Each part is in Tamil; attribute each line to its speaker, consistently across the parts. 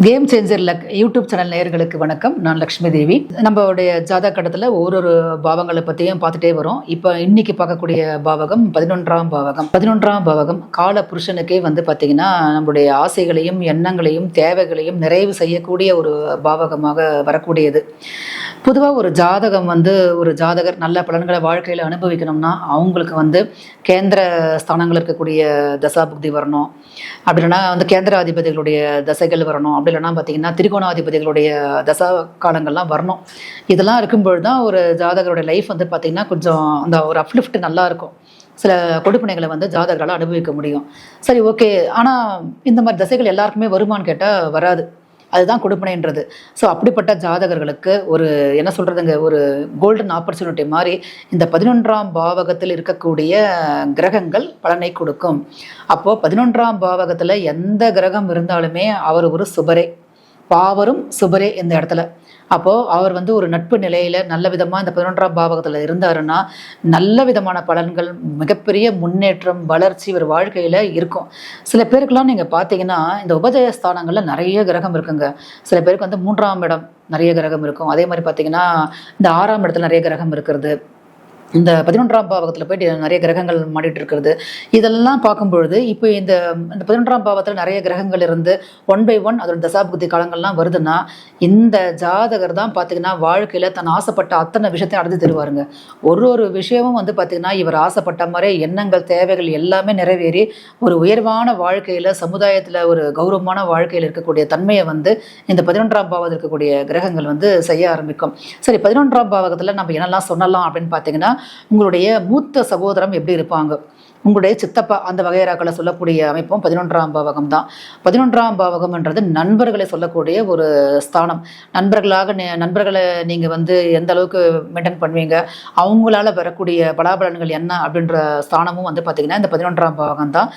Speaker 1: கேம் சேஞ்சர்ல யூடியூப் சேனல் நேயர்களுக்கு வணக்கம். நான் லக்ஷ்மி தேவி. நம்மளுடைய ஜாதக கட்டத்தில் ஒரு பாவங்களை பற்றியும் பார்த்துட்டே வரோம். இப்போ இன்னைக்கு பார்க்கக்கூடிய பாவகம் 11ஆம் பாவகம். 11ஆம் பாவகம் கால புருஷனுக்கே பார்த்தீங்கன்னா நம்மளுடைய ஆசைகளையும் எண்ணங்களையும் தேவைகளையும் நிறைவு செய்யக்கூடிய ஒரு பாவகமாக வரக்கூடியது. பொதுவாக ஒரு ஜாதகம் ஒரு ஜாதகர் நல்ல பலன்களை வாழ்க்கையில் அனுபவிக்கணும்னா அவங்களுக்கு கேந்திர ஸ்தானங்கள் இருக்கக்கூடிய தசாபுக்தி வரணும். அப்படி இல்லைன்னா கேந்திராதிபதிகளுடைய தசைகள் வரணும். அப்படி இல்லைன்னா பார்த்தீங்கன்னா திரிகோணாதிபதிகளுடைய தசா காலங்கள்லாம் வரணும். இதெல்லாம் இருக்கும்பொழுது தான் ஒரு ஜாதகருடைய லைஃப் பார்த்தீங்கன்னா கொஞ்சம் அந்த ஒரு அப்லிஃப்ட் நல்லா இருக்கும். சில கொடுப்பினைகளை ஜாதகரால் அனுபவிக்க முடியும். சரி, ஓகே. ஆனால் இந்த மாதிரி தசைகள் எல்லாருக்குமே வருமானு கேட்டால் வராது. அதுதான் கொடுப்பனைன்றது. ஸோ அப்படிப்பட்ட ஜாதகர்களுக்கு ஒரு கோல்டன் ஆப்பர்ச்சுனிட்டி மாதிரி இந்த 11ஆம் பாவகத்தில் இருக்கக்கூடிய கிரகங்கள் பலனை கொடுக்கும். அப்போது 11ஆம் பாவகத்தில் எந்த கிரகம் இருந்தாலுமே அவர் ஒரு சுபரே, பாவரும் சுபரே இந்த இடத்துல. அப்போது அவர் ஒரு நட்பு நிலையில் நல்ல விதமாக இந்த 11ஆம் பாவகத்தில் இருந்தாருன்னா நல்ல விதமான பலன்கள், மிகப்பெரிய முன்னேற்றம், வளர்ச்சி ஒரு வாழ்க்கையில் இருக்கும். சில பேருக்கெல்லாம் நீங்கள் பார்த்தீங்கன்னா இந்த உபஜயஸ்தானங்களில் நிறைய கிரகம் இருக்குங்க. சில பேருக்கு 3ஆம் இடம் நிறைய கிரகம் இருக்கும். அதே மாதிரி பார்த்தீங்கன்னா இந்த 6ஆம் இடத்துல நிறைய கிரகம் இருக்கிறது. இந்த 11ஆம் பாவகத்தில் போயிட்டு நிறைய கிரகங்கள் மாடிட்டு இருக்கிறது. இதெல்லாம் பார்க்கும்பொழுது இப்போ இந்த 11ஆம் பாவத்தில் நிறைய கிரகங்கள் இருந்து 1 by 1 அதோட தசாபுக்தி காலங்கள்லாம் வருதுன்னா இந்த ஜாதகர் தான் பார்த்தீங்கன்னா வாழ்க்கையில் தன் ஆசைப்பட்ட அத்தனை விஷயத்தையும் அடைந்து தருவாருங்க. ஒரு விஷயமும் பார்த்தீங்கன்னா இவர் ஆசைப்பட்ட மாதிரி எண்ணங்கள், தேவைகள் எல்லாமே நிறைவேறி ஒரு உயர்வான வாழ்க்கையில், சமுதாயத்தில் ஒரு கௌரவமான வாழ்க்கையில் இருக்கக்கூடிய தன்மையை இந்த 11ஆம் பாவத்தில் இருக்கக்கூடிய கிரகங்கள் செய்ய ஆரம்பிக்கும். சரி, 11ஆம் பாவகத்தில் நம்ம என்னெல்லாம் சொல்லலாம் அப்படின்னு பார்த்தீங்கன்னா உங்களுடைய மூத்த சகோதரம் எப்படி இருப்பாங்க, உங்களுடைய சித்தப்பா, அந்த வகையறாக்களை சொல்லக்கூடிய அமைப்பும் 11ஆம் பாவகம் தான். 11ஆம் பாவகம்ன்றது நண்பர்களை சொல்லக்கூடிய ஒரு ஸ்தானம். நண்பர்களை நீங்கள் எந்த அளவுக்கு மெயின்டைன் பண்ணுவீங்க, அவங்களால வரக்கூடிய பலாபலன்கள் என்ன அப்படின்ற ஸ்தானமும் பார்த்தீங்கன்னா இந்த 11ஆம் பாவகம் தான்.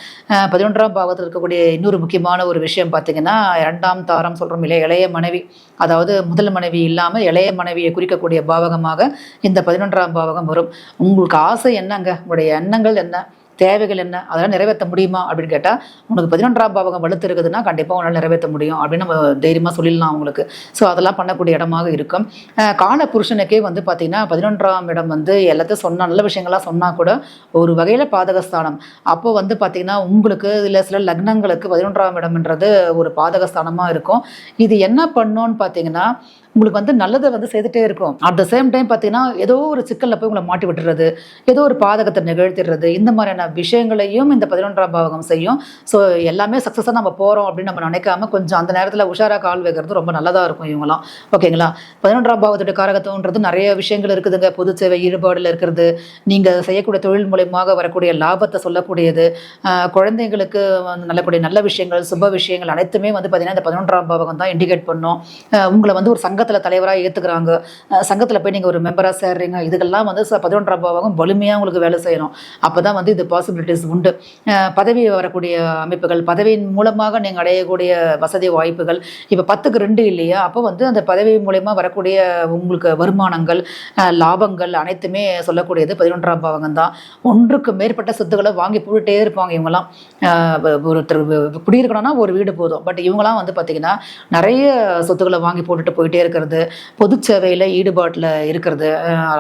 Speaker 1: 11ஆம் பாவகத்தில் இருக்கக்கூடிய இன்னொரு முக்கியமான ஒரு விஷயம் பார்த்தீங்கன்னா 2ஆம் தாரம் சொல்கிறோம் இல்லையா, இளைய மனைவி. அதாவது முதல் மனைவி இல்லாமல் இளைய மனைவியை குறிக்கக்கூடிய பாவகமாக இந்த 11ஆம் பாவகம் வரும். உங்களுக்கு ஆசை என்னங்க, உங்களுடைய எண்ணங்கள் என்ன, தேவைகள் என்ன, அதெல்லாம் நிறைவேற்ற முடியுமா அப்படின்னு கேட்டால் உனக்கு 11ஆம் பாவகம் வலுத்து இருக்குதுன்னா கண்டிப்பாக உன்னால் நிறைவேற்ற முடியும் அப்படின்னு நம்ம தைரியமாக சொல்லிடலாம் அவங்களுக்கு. ஸோ அதெல்லாம் பண்ணக்கூடிய இடமாக இருக்கும். கால புருஷனுக்கே பார்த்தீங்கன்னா 11ஆம் இடம் எல்லாத்தையும் சொன்னால், நல்ல விஷயங்கள்லாம் சொன்னால் கூட ஒரு வகையில் பாதகஸ்தானம். அப்போ பார்த்தீங்கன்னா உங்களுக்கு இல்லை சில லக்னங்களுக்கு 11ஆம் இடம்ன்றது ஒரு பாதகஸ்தானமாக இருக்கும். இது என்ன பண்ணோன்னு பார்த்தீங்கன்னா உங்களுக்கு நல்லதை செய்துட்டே இருக்கும். அட் த சேம் டைம் பார்த்தீங்கன்னா ஏதோ ஒரு சிக்கலில் போய் உங்களை மாட்டி விட்டுறது, ஏதோ ஒரு பாதகத்தை நிகழ்த்திடுறது, இந்த மாதிரியான விஷயங்களையும் இந்த 11ஆம் பாவகம் செய்யும். ஸோ எல்லாமே சக்ஸஸாக நம்ம போகிறோம் அப்படின்னு நம்ம நினைக்காம கொஞ்சம் அந்த நேரத்தில் உஷாராக கால் வைக்கிறது ரொம்ப நல்லதாக இருக்கும் இவங்களாம். ஓகேங்களா? 11ஆம் பாவத்துடைய காரகத்துவன்றது நிறைய விஷயங்கள் இருக்குதுங்க. பொது சேவை ஈடுபாடில் இருக்கிறது, நீங்கள் செய்யக்கூடிய தொழில் மூலமாக வரக்கூடிய லாபத்தை சொல்லக்கூடியது, குழந்தைங்களுக்கு நல்ல விஷயங்கள், சுப விஷயங்கள் அனைத்துமே பார்த்தீங்கன்னா இந்த 11ஆம் பாவகம் தான் இண்டிகேட் பண்ணும். உங்களை ஒரு சங்கத்தில் தலைவராக ஏற்றுக்கிறாங்க, சங்கத்தில் போய் நீங்கள் ஒரு மெம்பராக சேர்றீங்க, இதுக்கெல்லாம் 11ஆம் பாவகம் வலிமையாக உங்களுக்கு வேலை செய்யணும். அப்போ தான் இது பாசிபிலிட்டிஸ் உண்டு. பதவி வரக்கூடிய அமைப்புகள், பதவியின் மூலமாக நீங்கள் அடையக்கூடிய வசதி வாய்ப்புகள், இப்போ 10க்கு 2 இல்லையா, அப்போ அந்த பதவி மூலமாக வரக்கூடிய உங்களுக்கு வருமானங்கள், லாபங்கள் அனைத்துமே சொல்லக்கூடியது 11ஆம் பாவகம் தான். ஒன்றுக்கு மேற்பட்ட சொத்துக்களை வாங்கி போட்டுட்டே இருப்பாங்க இவங்கெல்லாம். ஒருத்தர் குடியிருக்கணும்னா ஒரு வீடு போதும், பட் இவங்கெல்லாம் பார்த்தீங்கன்னா நிறைய சொத்துக்களை வாங்கி போட்டுட்டு போயிட்டே இருக்கிறது, பொது சேவையில் ஈடுபாட்டில் இருக்கிறது.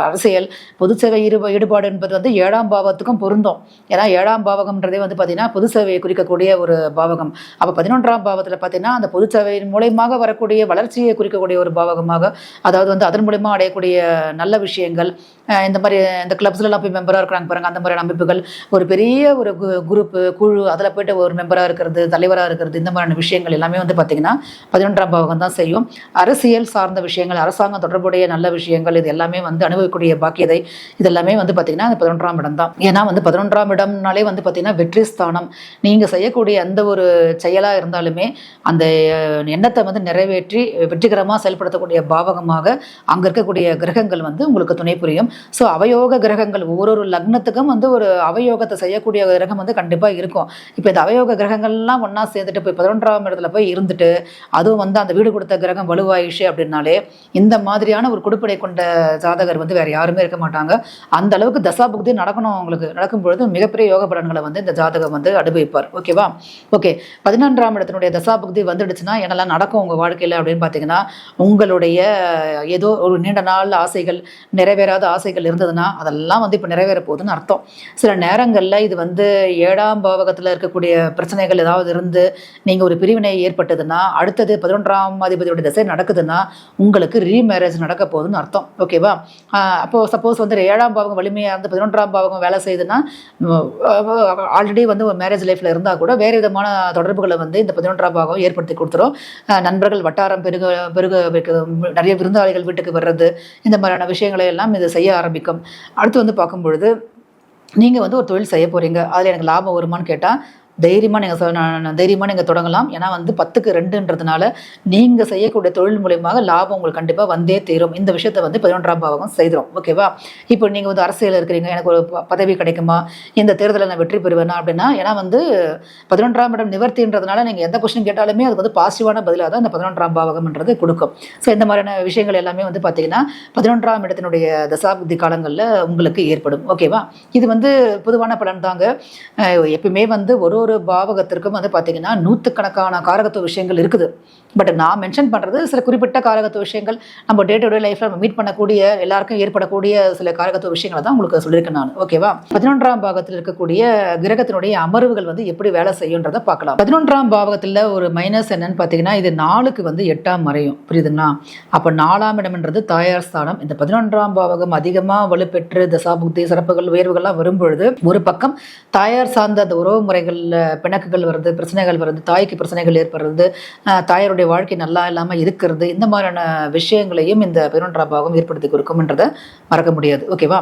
Speaker 1: அரசியல் பொது சேவை ஈடுபாடு என்பது 7ஆம் பாவத்துக்கும் பொருந்தும். ஏன்னா 7ஆம் பாவகம்ன்றதே பார்த்தீங்கன்னா பொது சேவையை குறிக்கக்கூடிய ஒரு பாவகம். அப்போ 11ஆம் பாவத்தில் பார்த்தீங்கன்னா அந்த பொது சேவையின் மூலயமாக வரக்கூடிய வளர்ச்சியை குறிக்கக்கூடிய ஒரு பாவகமாக, அதாவது அதன் மூலயமா அடையக்கூடிய நல்ல விஷயங்கள், இந்த மாதிரி இந்த கிளப்ஸ்லாம் போய் மெம்பராக இருக்கிறாங்க பாருங்க, அந்த மாதிரியான அமைப்புகள், ஒரு பெரிய ஒரு குழு, அதில் போய்ட்டு ஒரு மெம்பராக இருக்கிறது, தலைவராக இருக்கிறது, இந்த மாதிரியான விஷயங்கள் எல்லாமே பார்த்தீங்கன்னா 11ஆம் பாவகம் தான் செய்யும். அரசியல் சார்ந்த விஷயங்கள், அரசாங்கம் தொடர்புடைய நல்ல விஷயங்கள், இது எல்லாமே அனுபவிக்கக்கூடிய பாக்கியதை, இதெல்லாமே பார்த்தீங்கன்னா 11ஆம் இடம் தான். ஏன்னா 11ஆம் இடம்னாலே பார்த்தீங்கன்னா வெற்றி ஸ்தானம். நீங்கள் செய்யக்கூடிய எந்த ஒரு செயலாக இருந்தாலுமே அந்த எண்ணத்தை நிறைவேற்றி வெற்றிகரமாக செயல்படுத்தக்கூடிய பாவகமாக அங்கே இருக்கக்கூடிய கிரகங்கள் உங்களுக்கு துணை புரியும். ஸோ அவயோக கிரகங்கள் ஒரு லக்னத்துக்கும் வந்து ஒரு அவயோகத்தை செய்யக்கூடிய கிரகம் வந்து கண்டிப்பாக இருக்கும். இப்போ இந்த அவயோக கிரகங்கள்லாம் ஒன்றா சேர்ந்துட்டு போய் 11ஆம் இடத்துல போய் இருந்துட்டு அதுவும் வந்து அந்த வீடு கொடுத்த கிரகம் வலுவாயிடுச்சு அப்படின்னாலே இந்த மாதிரியான ஒரு கொடுப்படை கொண்ட ஜாதகர் வந்து வேற யாருமே இருக்க மாட்டாங்க. அந்த அளவுக்கு தசாபுக்தி நடக்கணும். அவங்களுக்கு நடக்கும்பொழுது மிகப்பெரிய யோக பலன்களை வந்து இந்த ஜாதகம் வந்து அனுபவிப்பார். ஓகேவா? ஓகே, 11ஆம் இடத்தினுடைய தசாபுக்தி வந்துடுச்சுன்னா என்னெல்லாம் நடக்கும் உங்கள் வாழ்க்கையில் அப்படின்னு பார்த்தீங்கன்னா, உங்களுடைய ஏதோ ஒரு நீண்ட நாள் ஆசைகள், நிறைவேறாத ஆசைகள் இருந்ததுன்னா அதெல்லாம் வந்து இப்போ நிறைவேற போகுதுன்னு அர்த்தம். சில நேரங்களில் இது வந்து 7ஆம் பாவகத்தில் இருக்கக்கூடிய பிரச்சனைகள் ஏதாவது இருந்து நீங்கள் ஒரு பிரிவினை ஏற்பட்டதுன்னா, அடுத்தது 11ஆம் அதிபதியோட திசை நடக்குதுன்னா உங்களுக்கு ரீமேரேஜ் நடக்க போகுதுன்னு அர்த்தம். ஓகேவா? அப்போது சப்போஸ் வந்து 7ஆம் பாவகம் வலிமையாக இருந்து 11ஆம் பாவகம் வேலை செய்யுதுன்னா, ஆல்ரெடி வந்து ஒரு மேரேஜ் லைஃப்பில் இருந்தால் கூட வேறு விதமான தொடர்புகளை வந்து இந்த 11ஆம் பாவகம் ஏற்படுத்தி கொடுத்துரும். நண்பர்கள் வட்டாரம் பெருக நிறைய விருந்தாளிகள் வீட்டுக்கு வர்றது, இந்த மாதிரியான விஷயங்களை எல்லாம் இது செய்ய ஆரம்பிக்கும். அடுத்து வந்து பார்க்கும்பொழுது நீங்கள் வந்து ஒரு தொழில் செய்ய போகிறீங்க, அதில் எனக்கு லாபம் வருமானு கேட்டால் தைரியமாக நீங்கள் தொடங்கலாம். ஏன்னா வந்து 10க்கு 2ன்றதுனால நீங்கள் செய்யக்கூடிய தொழில் மூலியமாக லாபம் உங்களுக்கு கண்டிப்பாக வந்தே தீரும். இந்த விஷயத்தை வந்து 11ஆம் பாவகம் செய்கிறோம். ஓகேவா? இப்போ நீங்கள் வந்து அரசியல் இருக்கிறீங்க, எனக்கு ஒரு பதவி கிடைக்குமா, இந்த தேர்தலில் நான் வெற்றி பெறுவேனா அப்படின்னா, ஏன்னா வந்து 11ஆம் இடம் நிவர்த்தின்றதுனால நீங்கள் எந்த கொஸ்டின் கேட்டாலுமே அது வந்து பாசிட்டிவான பதிலாக தான் இந்த 11ஆம் பாவகம்ன்றது கொடுக்கும். ஸோ இந்த மாதிரியான விஷயங்கள் எல்லாமே வந்து பார்த்தீங்கன்னா 11ஆம் இடத்தினுடைய தசாபுத்தி காலங்களில் உங்களுக்கு ஏற்படும். ஓகேவா? இது வந்து பொதுவான பலன் தாங்க. எப்பவுமே வந்து ஒரு பாவகத்திற்கும் வந்து பார்த்தீங்கன்னா 100கணக்கான காரகத்துவ விஷயங்கள் இருக்குது. பட் நான் மென்ஷன் பண்ணுறது சில குறிப்பிட்ட காரகத்துவ விஷயங்கள், நம்ம டே டு டே லைஃப்பில் நம்ம மீட் பண்ணக்கூடிய எல்லாருக்கும் ஏற்படக்கூடிய சில காரகத்துவ விஷயங்களை தான் உங்களுக்கு சொல்லியிருக்கேன் நான். ஓகேவா? 11ஆம் பாவகத்தில் இருக்கக்கூடிய கிரகத்தினுடைய அமர்வுகள் வந்து எப்படி வேலை செய்யுன்றதை பார்க்கலாம். 11ஆம் பாவகத்தில் ஒரு மைனஸ் என்னன்னு பார்த்தீங்கன்னா, இது 4க்கு வந்து 8ஆம் மறையும். புரியுதுங்களா? அப்போ 4ஆம் இடம்ன்றது தாயார் ஸ்தானம். இந்த 11ஆம் பாவகம் அதிகமாக வலுப்பெற்று தசாபுக்தி சிறப்புகள் உயர்வுகள்லாம் வரும்பொழுது ஒரு பக்கம் தாயார் சார்ந்த அந்த உறவு முறைகளில் பிணக்குகள் வருது, பிரச்சனைகள் வருது, தாய்க்கு பிரச்சனைகள் ஏற்படுறது, தாயாருடைய வாழ்க்கை நல்லா இல்லாமல் இருக்கிறது, இந்த மாதிரியான விஷயங்களையும் இந்த 11ஆம் பாவகம் ஏற்படுத்தி கொடுக்கும்ன்றதை மறக்க முடியாது. ஓகேவா?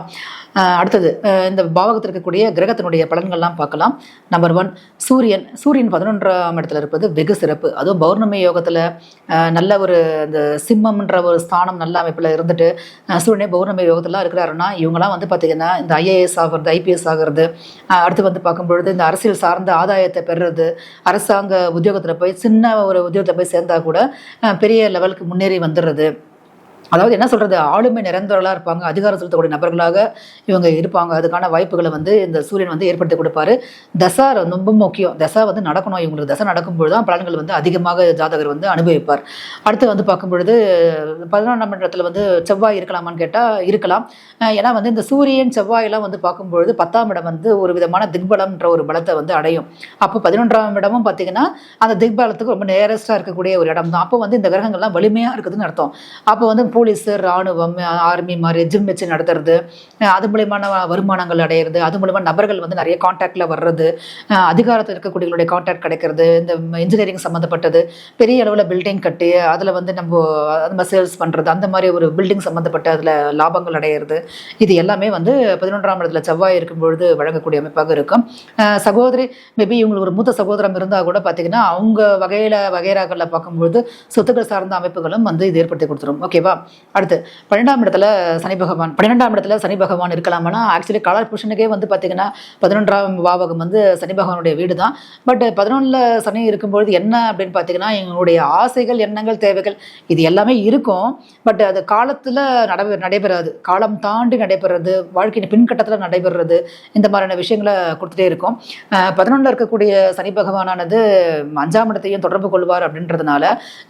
Speaker 1: அடுத்தது இந்த பாவகத்தில் இருக்கக்கூடிய கிரகத்தினுடைய பலன்கள்லாம் பார்க்கலாம். நம்பர் 1, சூரியன் 11ஆம் இடத்துல இருப்பது வெகு சிறப்பு. அதுவும் பௌர்ணமி யோகத்தில் நல்ல ஒரு இந்த சிம்மம்ன்ற ஒரு ஸ்தானம் நல்ல அமைப்பில் இருந்துட்டு சூரியனே பௌர்ணமி யோகத்திலாம் இருக்கிறாருன்னா, இவங்கெல்லாம் வந்து பார்த்திங்கன்னா இந்த IAS ஆகிறது, IPS ஆகிறது, அடுத்து வந்து பார்க்கும்பொழுது இந்த அரசியல் சார்ந்த ஆதாயத்தை பெறுறது, அரசாங்க உத்தியோகத்தில் போய் சின்ன ஒரு உத்தியோகத்தில் போய் சேர்ந்தா கூட பெரிய லெவலுக்கு முன்னேறி வந்துடுறது. அதாவது என்ன சொல்கிறது, ஆளுமை நிரந்தரலாக இருப்பாங்க, அதிகாரம் செலுத்தக்கூடிய நபர்களாக இவங்க இருப்பாங்க. அதுக்கான வாய்ப்புகளை வந்து இந்த சூரியன் வந்து ஏற்படுத்தி கொடுப்பாரு. தசா ரொம்ப முக்கியம். தசா வந்து நடக்கணும். இவங்களுக்கு தசை நடக்கும்பொழுது தான் பலன்கள் வந்து அதிகமாக ஜாதகர் வந்து அனுபவிப்பார். அடுத்து வந்து பார்க்கும்பொழுது 11ஆம் இடத்துல வந்து செவ்வாய் இருக்கலாமான்னு கேட்டால் இருக்கலாம். ஏன்னா வந்து இந்த சூரியன் செவ்வாயெல்லாம் வந்து பார்க்கும்பொழுது 10ஆம் இடம் வந்து ஒரு விதமான திக்பலம்ன்ற ஒரு பலத்தை வந்து அடையும். அப்போ 11ஆம் இடமும் பார்த்தீங்கன்னா அந்த திக்பலத்துக்கு ரொம்ப நேரஸ்டாக இருக்கக்கூடிய ஒரு இடம் தான். அப்போ வந்து இந்த கிரகங்கள்லாம் வலிமையாக இருக்குதுன்னு அர்த்தம். அப்போ வந்து போலீஸ், ராணுவம், ஆர்மி மாதிரி ஜிம் வச்சு நடத்துறது, அது மூலியமான வருமானங்கள் அடையிறது, அது மூலமாக நபர்கள் வந்து நிறைய கான்டாக்டில் வர்றது, அதிகாரத்தில் இருக்கக்கூடியவங்களுடைய கான்டாக்ட் கிடைக்கிறது, இந்த இன்ஜினியரிங் சம்மந்தப்பட்டது, பெரிய அளவில் பில்டிங் கட்டி அதில் வந்து நம்ம சேல்ஸ் பண்ணுறது, அந்த மாதிரி ஒரு பில்டிங் சம்மந்தப்பட்ட அதில் லாபங்கள் அடையிறது, இது எல்லாமே வந்து 11ஆம் இடத்துல செவ்வாய் இருக்கும்பொழுது வழங்கக்கூடிய அமைப்பாக இருக்கும். சகோதரி மேபி இவங்களுக்கு ஒரு மூத்த சகோதரம் இருந்தால் கூட பார்த்தீங்கன்னா அவங்க வகைராக்களில் பார்க்கும்பொழுது சொத்துக்கள் சார்ந்த அமைப்புகளும் வந்து இது ஏற்படுத்தி கொடுத்துரும். ஓகேவா? அடுத்து 12ஆம் இடத்துல சனி பகவான். 12ஆம் இடத்துல சனி பகவான் இருக்கலாம்னா ஆக்சுவலி கலர் புருஷனுக்கே வந்து பார்த்தீங்கன்னா 11ஆம் பாவகம் வந்து சனி பகவானுடைய வீடு தான். பட் 11ல் சனி இருக்கும்பொழுது என்ன அப்படின்னு பார்த்தீங்கன்னா, எங்களுடைய ஆசைகள், எண்ணங்கள், தேவைகள் இது எல்லாமே இருக்கும். பட் அது காலத்தில் நடைபெறாது. காலம் தாண்டி நடைபெறது, வாழ்க்கையின் பின்கட்டத்தில் நடைபெறுறது, இந்த மாதிரியான விஷயங்களை கொடுத்துட்டே இருக்கும். 11ல் இருக்கக்கூடிய சனி பகவானானது 5ஆம் இடத்தையும் தொடர்பு கொள்வார் அப்படின்றதுனால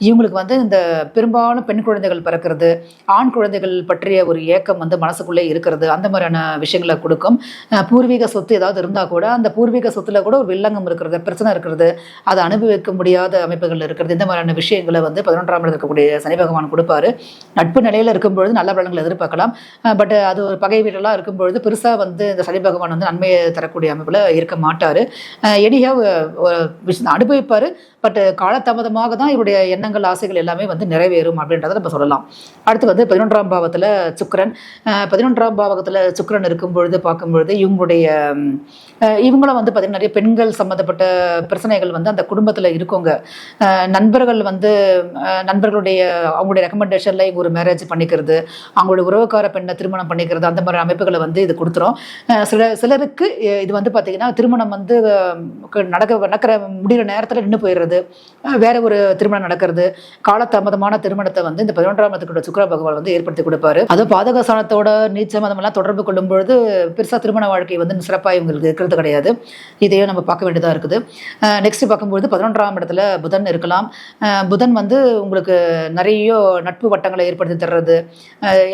Speaker 1: இவங்களுக்கு வந்து இந்த பெரும்பாலும் பெண் குழந்தைகள் பிறக்கிறது, ஆண் குழந்தைகள் பற்றிய ஒரு ஏக்கம் வந்து மனசுக்குள்ளே இருக்கிறது, அந்த மாதிரியான விஷயங்களை கொடுக்கும். பூர்வீக சொத்து ஏதாவது இருந்தால் கூட அந்த பூர்வீக சொத்துல கூட ஒரு வில்லங்கம் இருக்கிறது, பிரச்சனை இருக்கிறது, அதை அனுபவிக்க முடியாத அமைப்புகள் இருக்கிறது, இந்த மாதிரியான விஷயங்களை வந்து 11ஆம் இடத்துல இருக்கக்கூடிய சனி பகவான் கொடுப்பாரு. நட்பு நிலையில் இருக்கும்பொழுது நல்ல பலன்களை எதிர்பார்க்கலாம். பட் அது ஒரு பகை வீடெல்லாம் இருக்கும்பொழுது பெருசாக வந்து இந்த சனி பகவான் வந்து நன்மையை தரக்கூடிய அமைப்பில் இருக்க மாட்டார். எனிஹவ் அனுபவிப்பார். பட் காலதாமதமாக தான் இவருடைய எண்ணங்கள் ஆசைகள் எல்லாமே வந்து நிறைவேறும் அப்படின்றத நம்ம சொல்லலாம். அடுத்து வந்து 11ஆம் பாவத்தில் சுக்கிரன். 11ஆம் பாவகத்தில் சுக்கிரன் இருக்கும் பொழுது பார்க்கும்பொழுது இவங்களும் வந்து பார்த்தீங்கன்னா நிறைய பெண்கள் சம்மந்தப்பட்ட பிரச்சனைகள் வந்து அந்த குடும்பத்தில் இருக்கவங்க. நண்பர்கள் வந்து நண்பர்களுடைய அவங்களுடைய ரெக்கமெண்டேஷனில் இவங்க ஒரு மேரேஜ் பண்ணிக்கிறது, அவங்களுடைய உறவுக்கார பெண்ணை திருமணம் பண்ணிக்கிறது, அந்த மாதிரி அமைப்புகளை வந்து இது கொடுத்துரும். சிலருக்கு இது வந்து பார்த்தீங்கன்னா திருமணம் வந்து நடக்கிற முடிகிற நேரத்தில் நின்று போயிடுறது, வேற ஒரு திருமணம் நடக்கிறது, காலதாமதமான திருமணத்தை வந்து இந்த 11ஆம் இடத்துக்கு சுக்கிர பகவான் வந்து ஏற்படுத்தி கொடுப்பாரு. அதுவும் பாதகஸ்தானத்தோட நீச்சம் அதெல்லாம் தொடர்பு கொள்ளும் பொழுது பெருசாக திருமண வாழ்க்கை வந்து சிறப்பாக இவங்களுக்கு இருக்கிறது கிடையாது. இதையும் நம்ம பார்க்க வேண்டியதாக இருக்குது. நெக்ஸ்ட் பார்க்கும்போது 11ஆம் இடத்துல புதன் இருக்கலாம். புதன் வந்து உங்களுக்கு நிறைய நட்பு வட்டங்களை ஏற்படுத்தி தர்றது,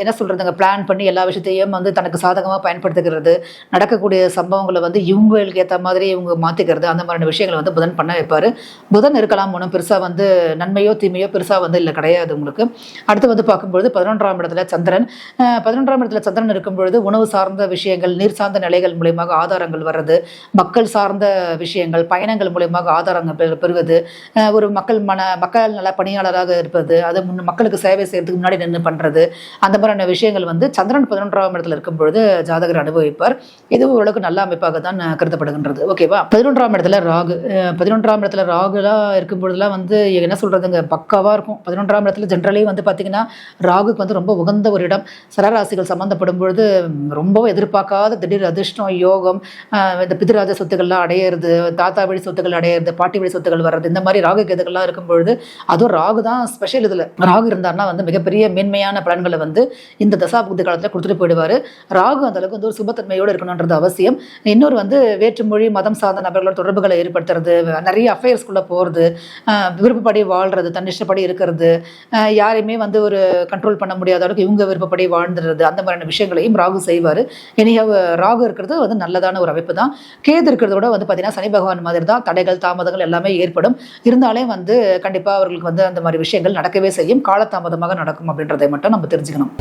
Speaker 1: என்ன சொல்றதுங்க, பிளான் பண்ணி எல்லா விஷயத்தையும் வந்து தனக்கு சாதகமாக பயன்படுத்திக்கிறது, நடக்கக்கூடிய சம்பவங்களை வந்து இவங்களுக்கு ஏற்ற மாதிரி இவங்க மாற்றிக்கிறது, அந்த மாதிரியான விஷயங்களை வந்து புதன் பண்ண வைப்பார். புதன் இருக்கலாம், ஒன்றும் பெருசாக வந்து நன்மையோ தீமையோ பெருசாக வந்து இல்லை கிடையாது உங்களுக்கு. அடுத்து வந்து பார்க்கும்பொழுது 11ஆம் இடத்துல சந்திரன். 11ஆம் இடத்துல சந்திரன் இருக்கும்பொழுது உணவு சார்ந்த விஷயங்கள், நீர் சார்ந்த நிலைகள் மூலயமாக ஆதாரங்கள் வர்றது, மக்கள் சார்ந்த விஷயங்கள், பயணங்கள் மூலமாக ஆதாரங்கள் பெறுவது, ஒரு மக்கள் நல பணியாளராக இருப்பது, அது மக்களுக்கு சேவை செய்யறதுக்கு முன்னாடி நின்று பண்றது, அந்த மாதிரியான விஷயங்கள் வந்து சந்திரன் 11ஆம் இடத்துல இருக்கும் பொழுது ஜாதகர் அனுபவிப்பார். இது ஓரளவுக்கு நல்ல அமைப்பாக தான் கருதப்படுகின்றது. ஓகேவா? 11ஆம் இடத்துல ராகு. 11ஆம் இடத்துல ராகுலாம் இருக்கும் பொழுதுலாம் வந்து என்ன சொல்றதுங்க, பக்காவா இருக்கும். 11ஆம் இடத்துல ஜென்ரலி வந்து பார்த்தீங்கன்னா ராகுக்கு வந்து ரொம்ப உகந்த ஒரு இடம். சரராசிகள் சம்மந்தப்படும் பொழுது ரொம்ப எதிர்பார்க்காத திடீர் அதிர்ஷ்டம், யோகம், இந்த பிதிராஜ சொத்துக்கள்லாம் அடையிறது, தாத்தா வழி சொத்துக்கள் அடையிறது, பாட்டி வழி சொத்துக்கள் வர்றது, இந்த மாதிரி ராகு கேதுகள்லாம் இருக்கும் பொழுது அதுவும் ராகு தான் ஸ்பெஷல். இதில் ராகு இருந்தார்னா வந்து மிகப்பெரிய மேன்மையான பலன்களை வந்து இந்த தசாபுக்தி காலத்தில் கொடுத்துட்டு போயிடுவார். ராகு அந்த அளவுக்கு வந்து ஒரு சுபத்தன்மையோடு இருக்கணுன்றது அவசியம். இன்னொரு வந்து வேற்றுமொழி மதம் சார்ந்த நபர்களோட தொடர்புகளை ஏற்படுத்துறது, நிறைய அஃபேர்ஸ்குள்ளே போகிறது, விருப்பப்படி வாழ்றது, தன்னிஷ்டப்படி இருக்கிறது, யாரையுமே வந்து ஒரு கண்ட்ரோல் பண்ண முடியாத அளவுக்கு இவங்க விருப்பப்படி வாழ்ந்துடுறது, அந்த மாதிரியான விஷயங்களையும் ராகு செய்வார். ராகு இருக்கிறது வந்து நல்லதான ஒரு அமைப்பு தான். கேது இருக்கிறத விட வந்து பார்த்தீங்கன்னா சனி பகவான் மாதிரி தான் தடைகள் தாமதங்கள் எல்லாமே ஏற்படும். இருந்தாலே வந்து கண்டிப்பாக அவர்களுக்கு வந்து அந்த மாதிரி விஷயங்கள் நடக்கவே செய்யும், காலதாமதமாக நடக்கும் அப்படின்றதை மட்டும் நம்ம தெரிஞ்சுக்கணும்.